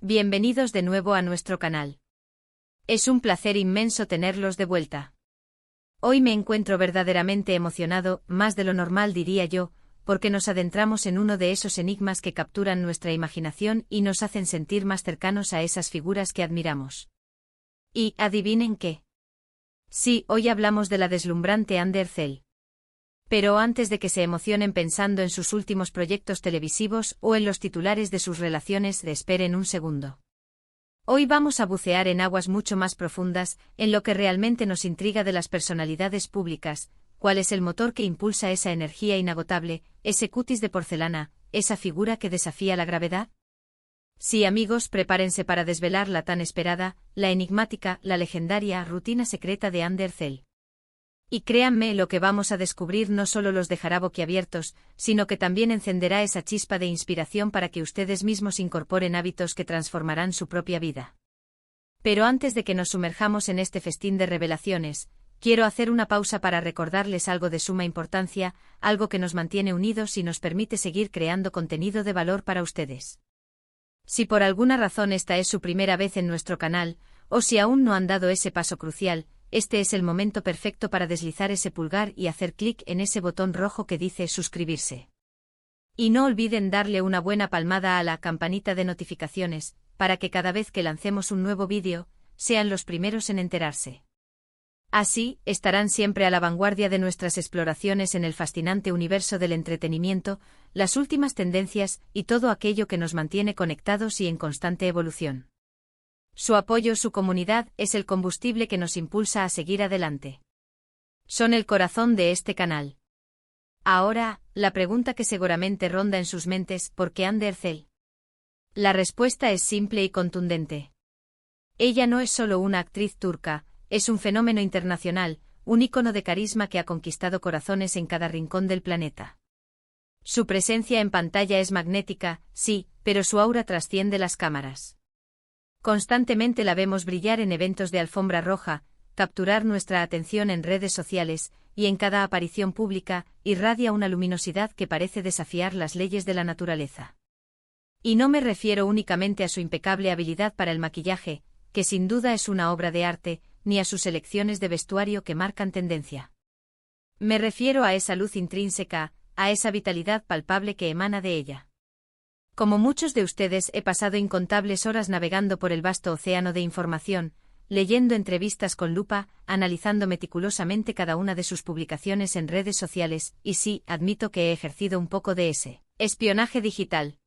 Bienvenidos de nuevo a nuestro canal. Es un placer inmenso tenerlos de vuelta. Hoy me encuentro verdaderamente emocionado, más de lo normal diría yo, porque nos adentramos en uno de esos enigmas que capturan nuestra imaginación y nos hacen sentir más cercanos a esas figuras que admiramos. Y, ¿adivinen qué? Sí, hoy hablamos de la deslumbrante Ander Zell. Pero antes de que se emocionen pensando en sus últimos proyectos televisivos o en los titulares de sus relaciones, esperen un segundo. Hoy vamos a bucear en aguas mucho más profundas, en lo que realmente nos intriga de las personalidades públicas, cuál es el motor que impulsa esa energía inagotable, ese cutis de porcelana, esa figura que desafía la gravedad. Sí, amigos, prepárense para desvelar la tan esperada, la enigmática, la legendaria rutina secreta de Ander Zell. Y créanme, lo que vamos a descubrir no solo los dejará boquiabiertos, sino que también encenderá esa chispa de inspiración para que ustedes mismos incorporen hábitos que transformarán su propia vida. Pero antes de que nos sumerjamos en este festín de revelaciones, quiero hacer una pausa para recordarles algo de suma importancia, algo que nos mantiene unidos y nos permite seguir creando contenido de valor para ustedes. Si por alguna razón esta es su primera vez en nuestro canal, o si aún no han dado ese paso crucial, este es el momento perfecto para deslizar ese pulgar y hacer clic en ese botón rojo que dice suscribirse. Y no olviden darle una buena palmada a la campanita de notificaciones, para que cada vez que lancemos un nuevo vídeo, sean los primeros en enterarse. Así, estarán siempre a la vanguardia de nuestras exploraciones en el fascinante universo del entretenimiento, las últimas tendencias y todo aquello que nos mantiene conectados y en constante evolución. Su apoyo, su comunidad, es el combustible que nos impulsa a seguir adelante. Son el corazón de este canal. Ahora, la pregunta que seguramente ronda en sus mentes, ¿por qué Ander Zell? La respuesta es simple y contundente. Ella no es solo una actriz turca, es un fenómeno internacional, un ícono de carisma que ha conquistado corazones en cada rincón del planeta. Su presencia en pantalla es magnética, sí, pero su aura trasciende las cámaras. Constantemente la vemos brillar en eventos de alfombra roja, capturar nuestra atención en redes sociales, y en cada aparición pública, irradia una luminosidad que parece desafiar las leyes de la naturaleza. Y no me refiero únicamente a su impecable habilidad para el maquillaje, que sin duda es una obra de arte, ni a sus elecciones de vestuario que marcan tendencia. Me refiero a esa luz intrínseca, a esa vitalidad palpable que emana de ella. Como muchos de ustedes, he pasado incontables horas navegando por el vasto océano de información, leyendo entrevistas con lupa, analizando meticulosamente cada una de sus publicaciones en redes sociales, y sí, admito que he ejercido un poco de ese espionaje digital.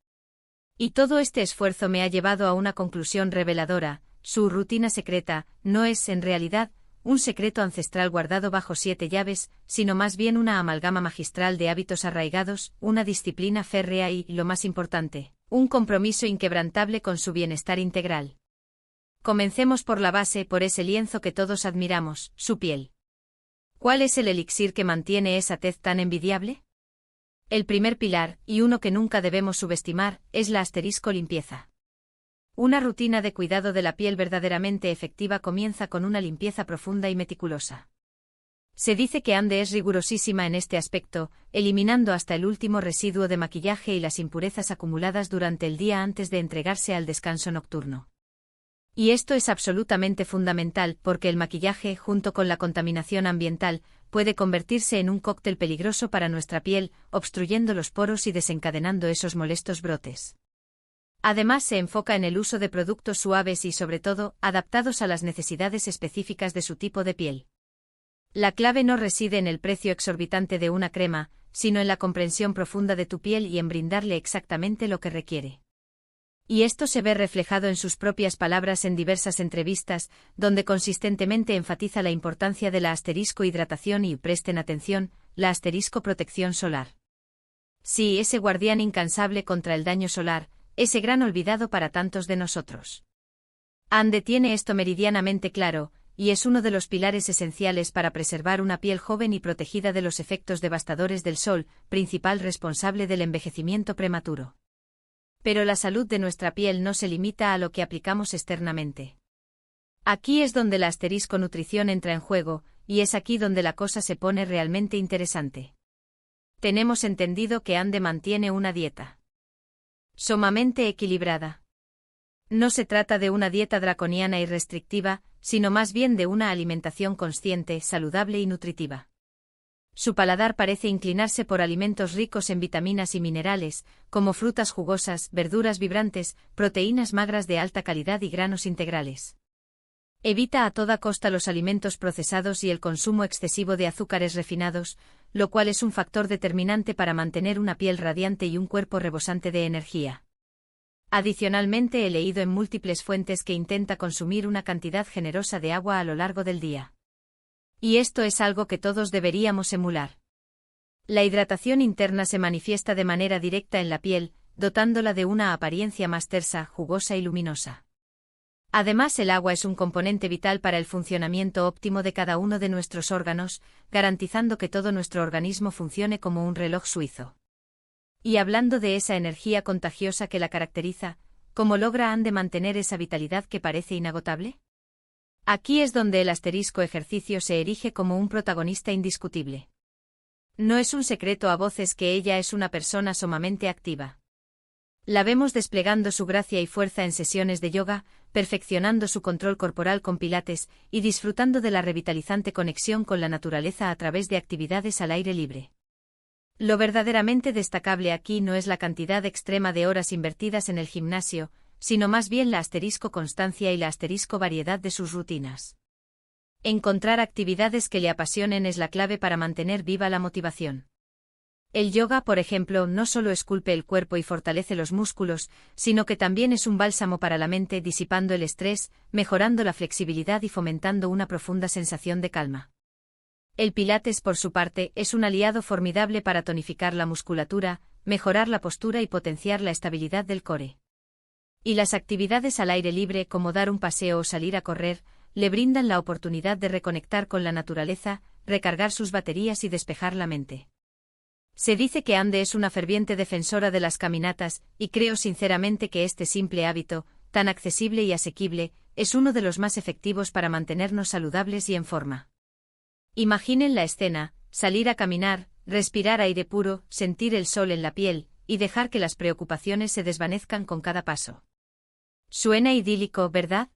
Y todo este esfuerzo me ha llevado a una conclusión reveladora: su rutina secreta no es, en realidad, un secreto ancestral guardado bajo 7 llaves, sino más bien una amalgama magistral de hábitos arraigados, una disciplina férrea y, lo más importante, un compromiso inquebrantable con su bienestar integral. Comencemos por la base, por ese lienzo que todos admiramos, su piel. ¿Cuál es el elixir que mantiene esa tez tan envidiable? El primer pilar, y uno que nunca debemos subestimar, es la limpieza. Una rutina de cuidado de la piel verdaderamente efectiva comienza con una limpieza profunda y meticulosa. Se dice que Ande es rigurosísima en este aspecto, eliminando hasta el último residuo de maquillaje y las impurezas acumuladas durante el día antes de entregarse al descanso nocturno. Y esto es absolutamente fundamental porque el maquillaje, junto con la contaminación ambiental, puede convertirse en un cóctel peligroso para nuestra piel, obstruyendo los poros y desencadenando esos molestos brotes. Además, se enfoca en el uso de productos suaves y, sobre todo, adaptados a las necesidades específicas de su tipo de piel. La clave no reside en el precio exorbitante de una crema, sino en la comprensión profunda de tu piel y en brindarle exactamente lo que requiere. Y esto se ve reflejado en sus propias palabras en diversas entrevistas, donde consistentemente enfatiza la importancia de la hidratación y, presten atención, la protección solar. Sí, ese guardián incansable contra el daño solar, ese gran olvidado para tantos de nosotros. Ande tiene esto meridianamente claro, y es uno de los pilares esenciales para preservar una piel joven y protegida de los efectos devastadores del sol, principal responsable del envejecimiento prematuro. Pero la salud de nuestra piel no se limita a lo que aplicamos externamente. Aquí es donde la nutrición entra en juego, y es aquí donde la cosa se pone realmente interesante. Tenemos entendido que Ande mantiene una dieta sumamente equilibrada. No se trata de una dieta draconiana y restrictiva, sino más bien de una alimentación consciente, saludable y nutritiva. Su paladar parece inclinarse por alimentos ricos en vitaminas y minerales, como frutas jugosas, verduras vibrantes, proteínas magras de alta calidad y granos integrales. Evita a toda costa los alimentos procesados y el consumo excesivo de azúcares refinados, lo cual es un factor determinante para mantener una piel radiante y un cuerpo rebosante de energía. Adicionalmente, he leído en múltiples fuentes que intenta consumir una cantidad generosa de agua a lo largo del día. Y esto es algo que todos deberíamos emular. La hidratación interna se manifiesta de manera directa en la piel, dotándola de una apariencia más tersa, jugosa y luminosa. Además, el agua es un componente vital para el funcionamiento óptimo de cada uno de nuestros órganos, garantizando que todo nuestro organismo funcione como un reloj suizo. Y hablando de esa energía contagiosa que la caracteriza, ¿cómo logra Ande mantener esa vitalidad que parece inagotable? Aquí es donde el asterisco ejercicio se erige como un protagonista indiscutible. No es un secreto a voces que ella es una persona sumamente activa. La vemos desplegando su gracia y fuerza en sesiones de yoga, perfeccionando su control corporal con pilates y disfrutando de la revitalizante conexión con la naturaleza a través de actividades al aire libre. Lo verdaderamente destacable aquí no es la cantidad extrema de horas invertidas en el gimnasio, sino más bien la asterisco constancia y la asterisco variedad de sus rutinas. Encontrar actividades que le apasionen es la clave para mantener viva la motivación. El yoga, por ejemplo, no solo esculpe el cuerpo y fortalece los músculos, sino que también es un bálsamo para la mente, disipando el estrés, mejorando la flexibilidad y fomentando una profunda sensación de calma. El pilates, por su parte, es un aliado formidable para tonificar la musculatura, mejorar la postura y potenciar la estabilidad del core. Y las actividades al aire libre, como dar un paseo o salir a correr, le brindan la oportunidad de reconectar con la naturaleza, recargar sus baterías y despejar la mente. Se dice que Ande es una ferviente defensora de las caminatas, y creo sinceramente que este simple hábito, tan accesible y asequible, es uno de los más efectivos para mantenernos saludables y en forma. Imaginen la escena: salir a caminar, respirar aire puro, sentir el sol en la piel, y dejar que las preocupaciones se desvanezcan con cada paso. Suena idílico, ¿verdad?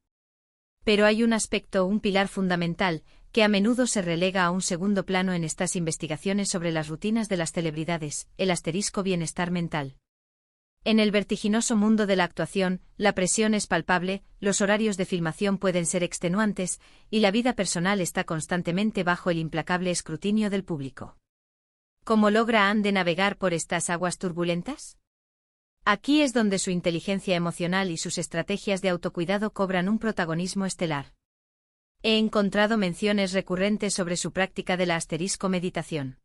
Pero hay un aspecto, un pilar fundamental, que a menudo se relega a un segundo plano en estas investigaciones sobre las rutinas de las celebridades: el asterisco bienestar mental. En el vertiginoso mundo de la actuación, la presión es palpable, los horarios de filmación pueden ser extenuantes, y la vida personal está constantemente bajo el implacable escrutinio del público. ¿Cómo logra Ande navegar por estas aguas turbulentas? Aquí es donde su inteligencia emocional y sus estrategias de autocuidado cobran un protagonismo estelar. He encontrado menciones recurrentes sobre su práctica de la asterisco meditación.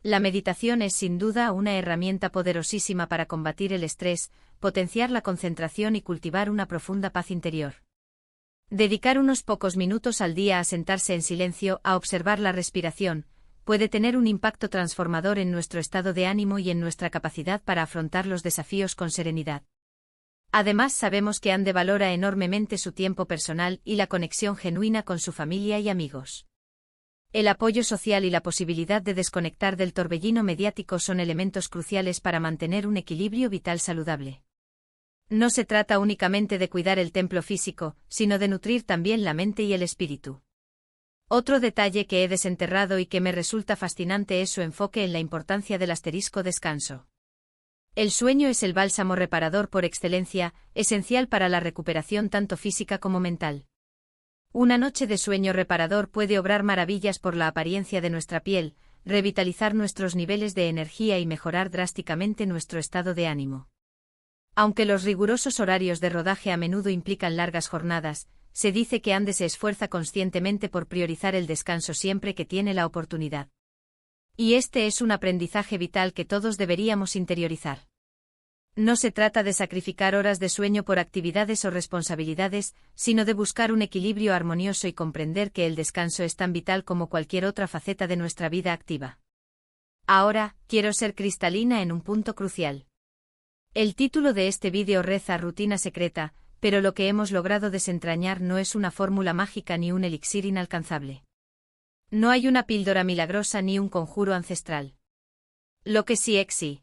La meditación es sin duda una herramienta poderosísima para combatir el estrés, potenciar la concentración y cultivar una profunda paz interior. Dedicar unos pocos minutos al día a sentarse en silencio, a observar la respiración, puede tener un impacto transformador en nuestro estado de ánimo y en nuestra capacidad para afrontar los desafíos con serenidad. Además, sabemos que Ande valora enormemente su tiempo personal y la conexión genuina con su familia y amigos. El apoyo social y la posibilidad de desconectar del torbellino mediático son elementos cruciales para mantener un equilibrio vital saludable. No se trata únicamente de cuidar el templo físico, sino de nutrir también la mente y el espíritu. Otro detalle que he desenterrado y que me resulta fascinante es su enfoque en la importancia del asterisco descanso. El sueño es el bálsamo reparador por excelencia, esencial para la recuperación tanto física como mental. Una noche de sueño reparador puede obrar maravillas por la apariencia de nuestra piel, revitalizar nuestros niveles de energía y mejorar drásticamente nuestro estado de ánimo. Aunque los rigurosos horarios de rodaje a menudo implican largas jornadas, se dice que Ande se esfuerza conscientemente por priorizar el descanso siempre que tiene la oportunidad. Y este es un aprendizaje vital que todos deberíamos interiorizar. No se trata de sacrificar horas de sueño por actividades o responsabilidades, sino de buscar un equilibrio armonioso y comprender que el descanso es tan vital como cualquier otra faceta de nuestra vida activa. Ahora, quiero ser cristalina en un punto crucial. El título de este vídeo reza Rutina secreta, pero lo que hemos logrado desentrañar no es una fórmula mágica ni un elixir inalcanzable. No hay una píldora milagrosa ni un conjuro ancestral. Lo que sí existe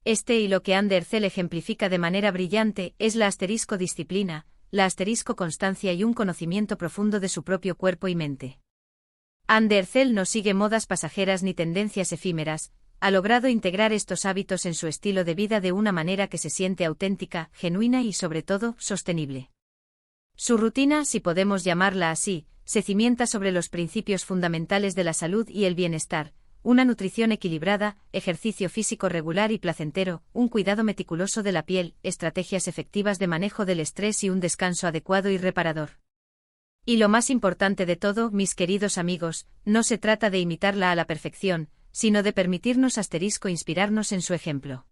Este y lo que Andercel ejemplifica de manera brillante es la asterisco disciplina, la asterisco constancia y un conocimiento profundo de su propio cuerpo y mente. Andercel no sigue modas pasajeras ni tendencias efímeras, ha logrado integrar estos hábitos en su estilo de vida de una manera que se siente auténtica, genuina y sobre todo, sostenible. Su rutina, si podemos llamarla así, se cimienta sobre los principios fundamentales de la salud y el bienestar, una nutrición equilibrada, ejercicio físico regular y placentero, un cuidado meticuloso de la piel, estrategias efectivas de manejo del estrés y un descanso adecuado y reparador. Y lo más importante de todo, mis queridos amigos, no se trata de imitarla a la perfección, sino de permitirnos inspirarnos en su ejemplo.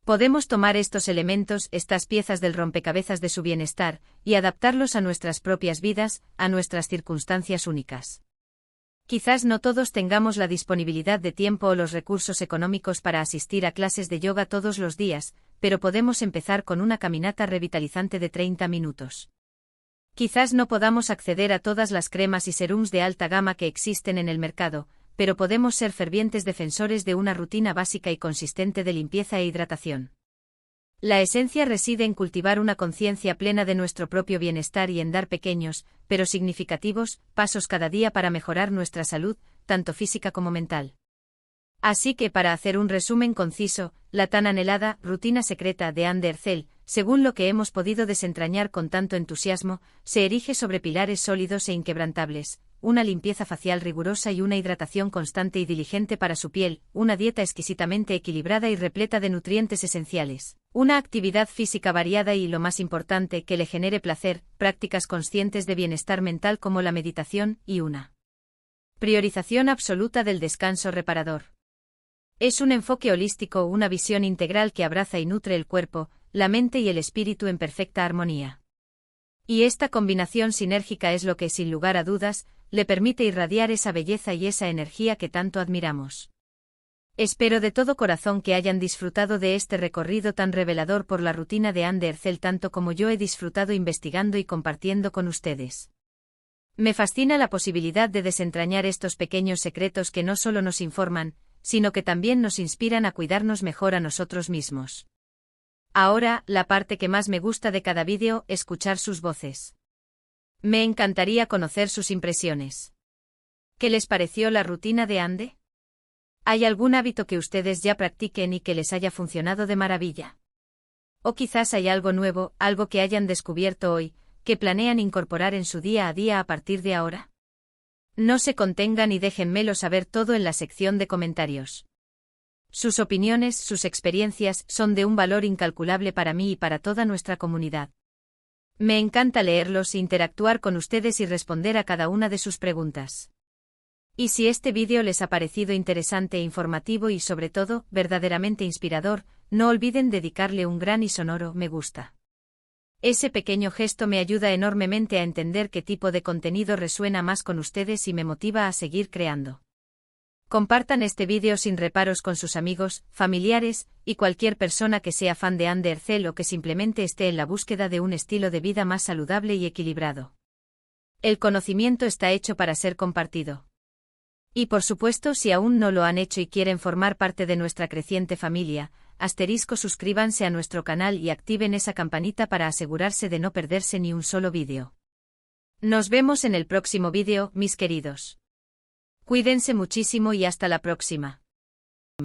Podemos tomar estos elementos, estas piezas del rompecabezas de su bienestar, y adaptarlos a nuestras propias vidas, a nuestras circunstancias únicas. Quizás no todos tengamos la disponibilidad de tiempo o los recursos económicos para asistir a clases de yoga todos los días, pero podemos empezar con una caminata revitalizante de 30 minutos. Quizás no podamos acceder a todas las cremas y serums de alta gama que existen en el mercado, pero podemos ser fervientes defensores de una rutina básica y consistente de limpieza e hidratación. La esencia reside en cultivar una conciencia plena de nuestro propio bienestar y en dar pequeños, pero significativos, pasos cada día para mejorar nuestra salud, tanto física como mental. Así que para hacer un resumen conciso, la tan anhelada rutina secreta de Andercel, según lo que hemos podido desentrañar con tanto entusiasmo, se erige sobre pilares sólidos e inquebrantables, una limpieza facial rigurosa y una hidratación constante y diligente para su piel, una dieta exquisitamente equilibrada y repleta de nutrientes esenciales, una actividad física variada y, lo más importante, que le genere placer, prácticas conscientes de bienestar mental como la meditación y una priorización absoluta del descanso reparador. Es un enfoque holístico, una visión integral que abraza y nutre el cuerpo, la mente y el espíritu en perfecta armonía. Y esta combinación sinérgica es lo que, sin lugar a dudas, le permite irradiar esa belleza y esa energía que tanto admiramos. Espero de todo corazón que hayan disfrutado de este recorrido tan revelador por la rutina de Andercel tanto como yo he disfrutado investigando y compartiendo con ustedes. Me fascina la posibilidad de desentrañar estos pequeños secretos que no solo nos informan, sino que también nos inspiran a cuidarnos mejor a nosotros mismos. Ahora, la parte que más me gusta de cada vídeo, escuchar sus voces. Me encantaría conocer sus impresiones. ¿Qué les pareció la rutina de Ande? ¿Hay algún hábito que ustedes ya practiquen y que les haya funcionado de maravilla? O quizás hay algo nuevo, algo que hayan descubierto hoy, que planean incorporar en su día a día a partir de ahora. No se contengan y déjenmelo saber todo en la sección de comentarios. Sus opiniones, sus experiencias, son de un valor incalculable para mí y para toda nuestra comunidad. Me encanta leerlos, interactuar con ustedes y responder a cada una de sus preguntas. Y si este vídeo les ha parecido interesante, informativo y sobre todo, verdaderamente inspirador, no olviden dedicarle un gran y sonoro me gusta. Ese pequeño gesto me ayuda enormemente a entender qué tipo de contenido resuena más con ustedes y me motiva a seguir creando. Compartan este vídeo sin reparos con sus amigos, familiares, y cualquier persona que sea fan de Andercel o que simplemente esté en la búsqueda de un estilo de vida más saludable y equilibrado. El conocimiento está hecho para ser compartido. Y por supuesto, si aún no lo han hecho y quieren formar parte de nuestra creciente familia, suscríbanse a nuestro canal y activen esa campanita para asegurarse de no perderse ni un solo vídeo. Nos vemos en el próximo vídeo, mis queridos. Cuídense muchísimo y hasta la próxima.